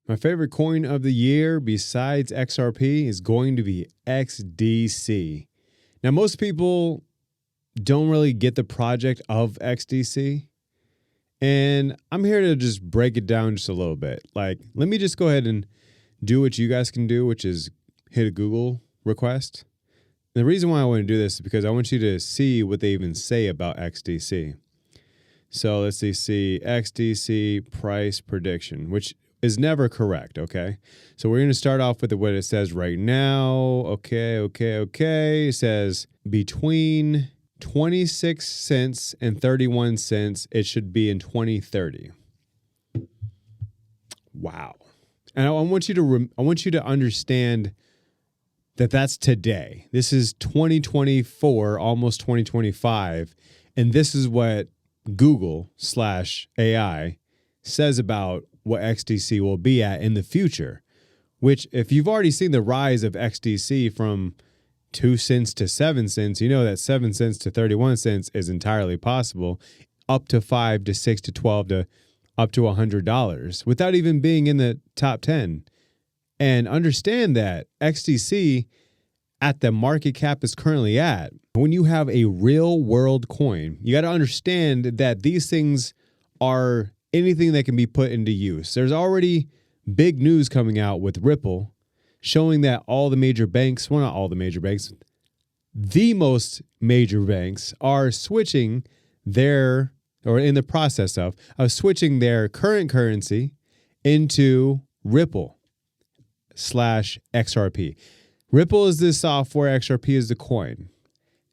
My favorite coin of the year besides XRP is going to be XDC. Now, most people don't really get the project of XDC, and I'm here to just break it down just a little bit. Like, let me just go ahead and do what you guys can do, which is hit a Google request. And the reason why I want to do this is because I want you to see what they even say about XDC. So let's see XDC price prediction, which is never correct, okay? So we're going to start off with what it says right now. Okay. It says between 26 cents and 31 cents, it should be in 2030. Wow. And I want you to understand that that's today. This is 2024, almost 2025, and this is what Google/AI says about what XDC will be at in the future, which if you've already seen the rise of XDC from 2 cents to 7 cents, you know that 7 cents to 31 cents is entirely possible, up to 5 to 6 to 12 to up to $100 without even being in the top 10. And understand that XDC at the market cap is currently at, when you have a real world coin, you got to understand that these things are anything that can be put into use. There's already big news coming out with Ripple showing that all the major banks, well, not all the major banks, the most major banks are switching their, or in the process of switching their current currency into Ripple/XRP. Ripple is the software, XRP is the coin.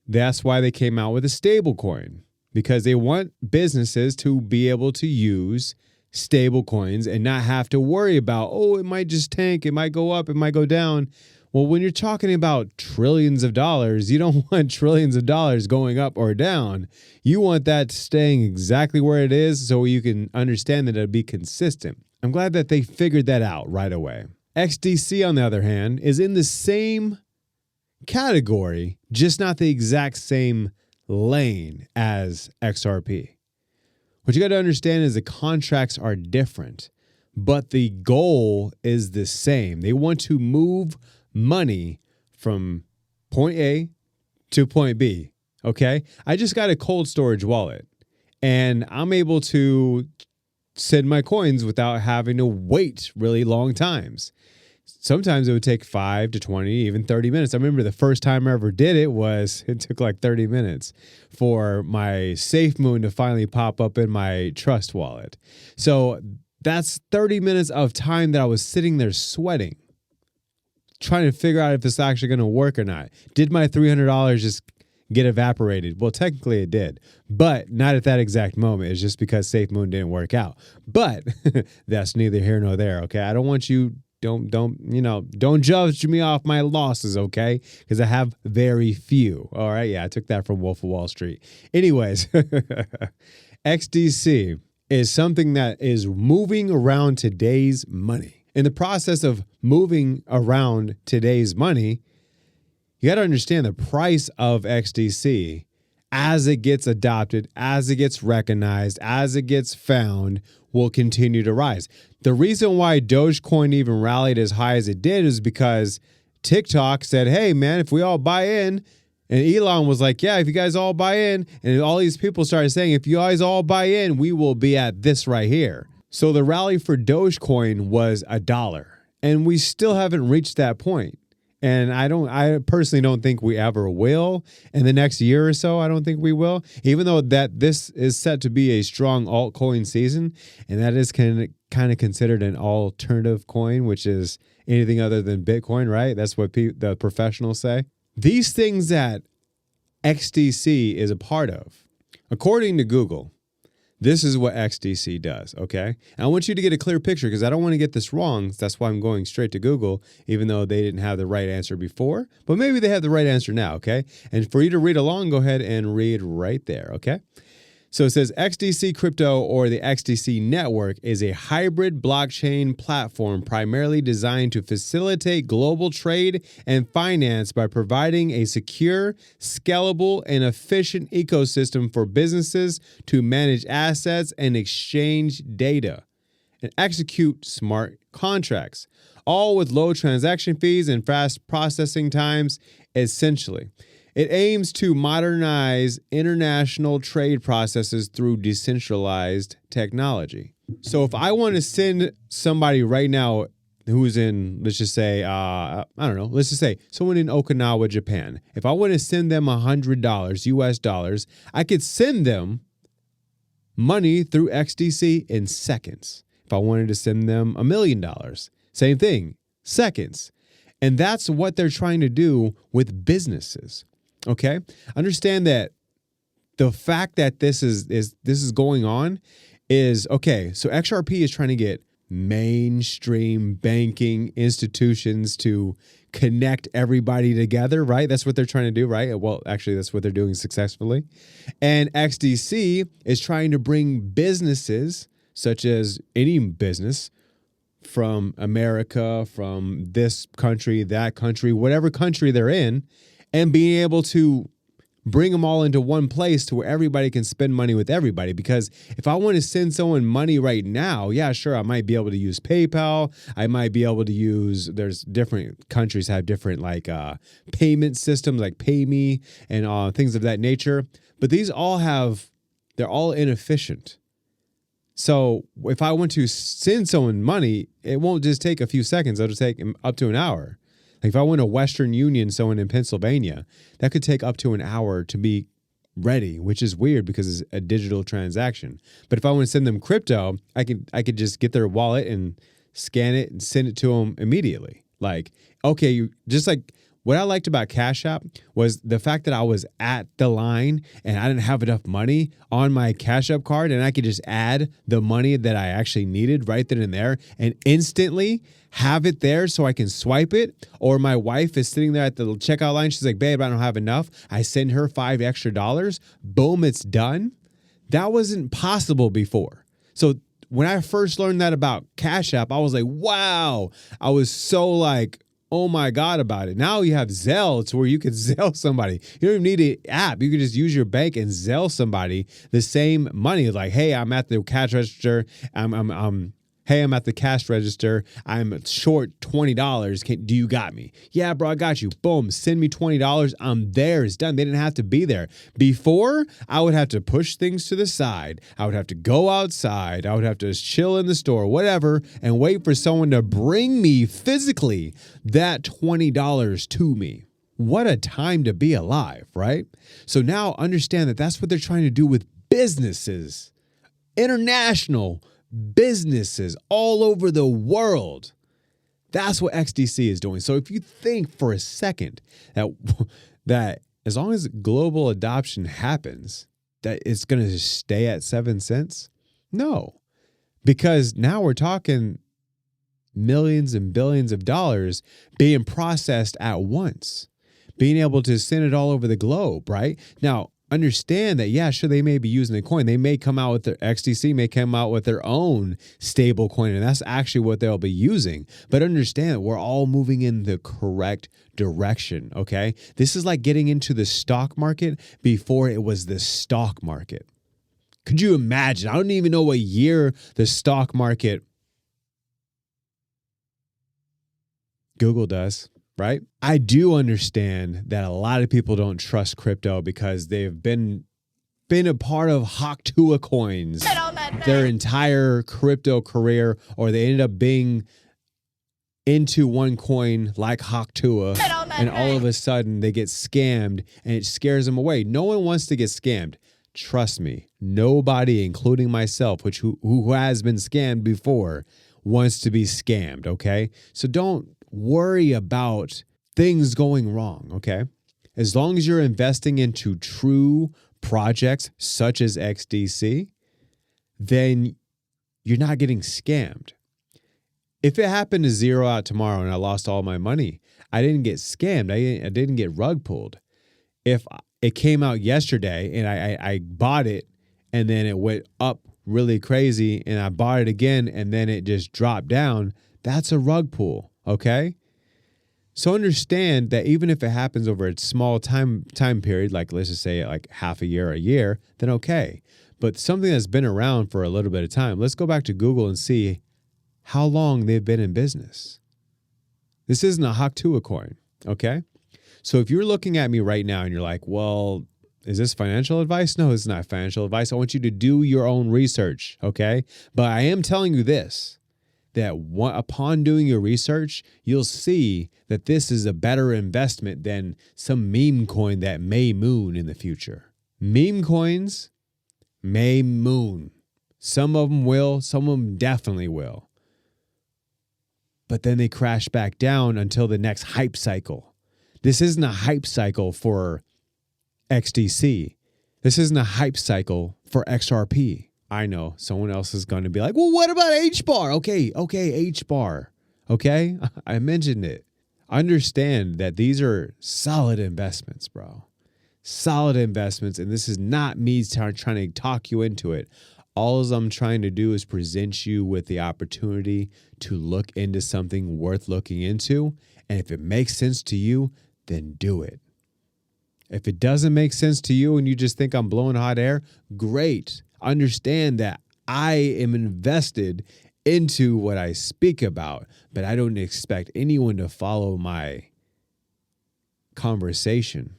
That's why they came out with a stable coin, because they want businesses to be able to use stable coins and not have to worry about, oh, it might just tank, it might go up, it might go down. Well, when you're talking about trillions of dollars, you don't want trillions of dollars going up or down. You want that staying exactly where it is so you can understand that it'll be consistent. I'm glad that they figured that out right away. XDC, on the other hand, is in the same category, just not the exact same lane as XRP. What you got to understand is the contracts are different, but the goal is the same. They want to move money from point A to point B, okay? I just got a cold storage wallet, and I'm able to send my coins without having to wait really long times. Sometimes it would take 5 to 20, even 30 minutes. I remember the first time I ever did it took like 30 minutes for my SafeMoon to finally pop up in my Trust wallet. So that's 30 minutes of time that I was sitting there sweating, trying to figure out if this is actually going to work or not. Did my $300 just get evaporated? Well, technically it did, but not at that exact moment. It's just because SafeMoon didn't work out. But that's neither here nor there, okay? I don't want you... Don't judge me off my losses, okay? Because I have very few. All right, yeah, I took that from Wolf of Wall Street. Anyways, XDC is something that is moving around today's money. In the process of moving around today's money, you got to understand the price of XDC as it gets adopted, as it gets recognized, as it gets found, will continue to rise. The reason why Dogecoin even rallied as high as it did is because TikTok said, hey, man, if we all buy in, and Elon was like, yeah, if you guys all buy in, and all these people started saying, if you guys all buy in, we will be at this right here. So the rally for Dogecoin was $1, and we still haven't reached that point. And I personally don't think we ever will. In the next year or so, I don't think we will. Even though that this is set to be a strong altcoin season, and that is kind of considered an alternative coin, which is anything other than Bitcoin, right? That's what the professionals say. These things that XDC is a part of, according to Google, this is what XDC does, okay? And I want you to get a clear picture because I don't want to get this wrong. That's why I'm going straight to Google, even though they didn't have the right answer before. But maybe they have the right answer now, okay? And for you to read along, go ahead and read right there, okay? So it says XDC Crypto, or the XDC Network, is a hybrid blockchain platform primarily designed to facilitate global trade and finance by providing a secure, scalable, and efficient ecosystem for businesses to manage assets and exchange data and execute smart contracts, all with low transaction fees and fast processing times, essentially. It aims to modernize international trade processes through decentralized technology. So if I want to send somebody right now who's in, let's just say, let's just say someone in Okinawa, Japan. If I want to send them $100 US dollars, I could send them money through XDC in seconds. If I wanted to send them $1 million, same thing, seconds. And that's what they're trying to do with businesses. Okay? Understand that the fact that this is going on is, okay, so XRP is trying to get mainstream banking institutions to connect everybody together, right? That's what they're trying to do, right? Well, actually, that's what they're doing successfully. And XDC is trying to bring businesses, such as any business from America, from this country, that country, whatever country they're in, and being able to bring them all into one place to where everybody can spend money with everybody. Because if I want to send someone money right now, yeah, sure, I might be able to use PayPal. I might be able to use, there's different countries have different like payment systems like PayMe and things of that nature. But these all they're all inefficient. So if I want to send someone money, it won't just take a few seconds. It'll take up to an hour. Like if I went to Western Union, someone in Pennsylvania, that could take up to an hour to be ready, which is weird because it's a digital transaction. But if I want to send them crypto, I could just get their wallet and scan it and send it to them immediately. Like, okay, just like what I liked about Cash App was the fact that I was at the line and I didn't have enough money on my Cash App card, and I could just add the money that I actually needed right then and there and instantly have it there so I can swipe it. Or my wife is sitting there at the checkout line. She's like, babe, I don't have enough. I send her $5 extra. Boom, it's done. That wasn't possible before. So when I first learned that about Cash App, I was like, wow. I was so like, oh my God about it. Now you have Zelle to where you can Zelle somebody. You don't even need an app. You can just use your bank and Zelle somebody the same money. Like, hey, I'm at the cash register. I'm at the cash register. I'm short $20. Do you got me? Yeah, bro, I got you. Boom, send me $20. I'm there. It's done. They didn't have to be there. Before, I would have to push things to the side. I would have to go outside. I would have to chill in the store, whatever, and wait for someone to bring me physically that $20 to me. What a time to be alive, right? So now understand that that's what they're trying to do with businesses, international businesses all over the world. That's what XDC is doing. So if you think for a second that as long as global adoption happens, that it's going to stay at 7 cents, no, because now we're talking millions and billions of dollars being processed at once, being able to send it all over the globe, right? Now, understand that, yeah, sure, they may be using a coin. They may come out with their XDC, may come out with their own stable coin, and that's actually what they'll be using. But understand that we're all moving in the correct direction, okay? This is like getting into the stock market before it was the stock market. Could you imagine? I don't even know what year the stock market, Google does. Right? I do understand that a lot of people don't trust crypto because they've been a part of Haktua coins their entire crypto career, or they ended up being into one coin like Haktua, and all of a sudden they get scammed and it scares them away. No one wants to get scammed. Trust me, nobody, including myself, who has been scammed before, wants to be scammed, okay? So don't worry about things going wrong, okay? As long as you're investing into true projects such as XDC, then you're not getting scammed. If it happened to zero out tomorrow and I lost all my money, I didn't get scammed. I didn't get rug pulled. If it came out yesterday and I bought it and then it went up really crazy and I bought it again and then it just dropped down, that's a rug pull. Okay. So understand that even if it happens over a small time period, like let's just say like half a year, then okay. But something that's been around for a little bit of time, let's go back to Google and see how long they've been in business. This isn't a Haktua coin, okay? So if you're looking at me right now and you're like, well, is this financial advice? No, it's not financial advice. I want you to do your own research, okay? But I am telling you this, that upon doing your research, you'll see that this is a better investment than some meme coin that may moon in the future. Meme coins may moon. Some of them will, some of them definitely will. But then they crash back down until the next hype cycle. This isn't a hype cycle for XDC. This isn't a hype cycle for XRP. I know someone else is going to be like, well, what about H-bar? Okay, H-bar. Okay, I mentioned it. Understand that these are solid investments, bro. Solid investments, and this is not me trying to talk you into it. All I'm trying to do is present you with the opportunity to look into something worth looking into, and if it makes sense to you, then do it. If it doesn't make sense to you and you just think I'm blowing hot air, great. Understand that I am invested into what I speak about, but I don't expect anyone to follow my conversation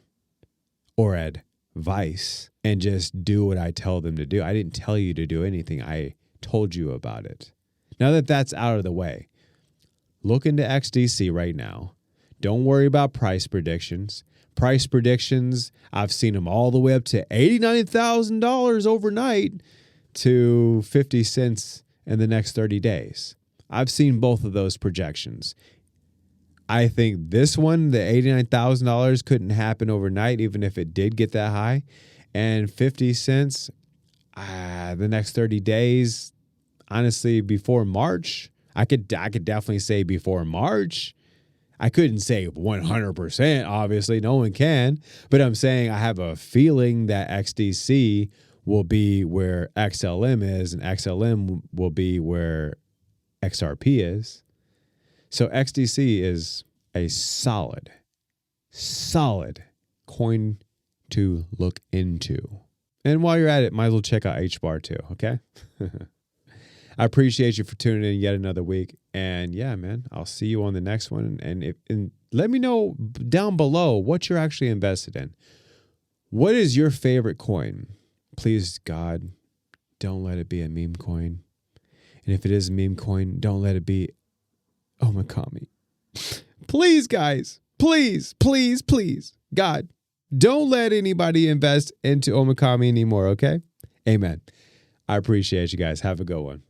or advice and just do what I tell them to do. I didn't tell you to do anything. I told you about it. Now that that's out of the way, look into XDC right now. Don't worry about price predictions. Price predictions, I've seen them all the way up to $89,000 overnight to 50 cents in the next 30 days. I've seen both of those projections. I think this one, the $89,000, couldn't happen overnight, even if it did get that high. And 50 cents, the next 30 days, honestly, before March, I could definitely say before March. I couldn't say 100%, obviously, no one can, but I'm saying I have a feeling that XDC will be where XLM is and XLM will be where XRP is. So XDC is a solid coin to look into. And while you're at it, might as well check out H-bar too, okay? I appreciate you for tuning in yet another week. And yeah, man, I'll see you on the next one. And let me know down below what you're actually invested in. What is your favorite coin? Please, God, don't let it be a meme coin. And if it is a meme coin, don't let it be Omikami. Please, guys, please. God, don't let anybody invest into Omikami anymore, okay? Amen. I appreciate you guys. Have a good one.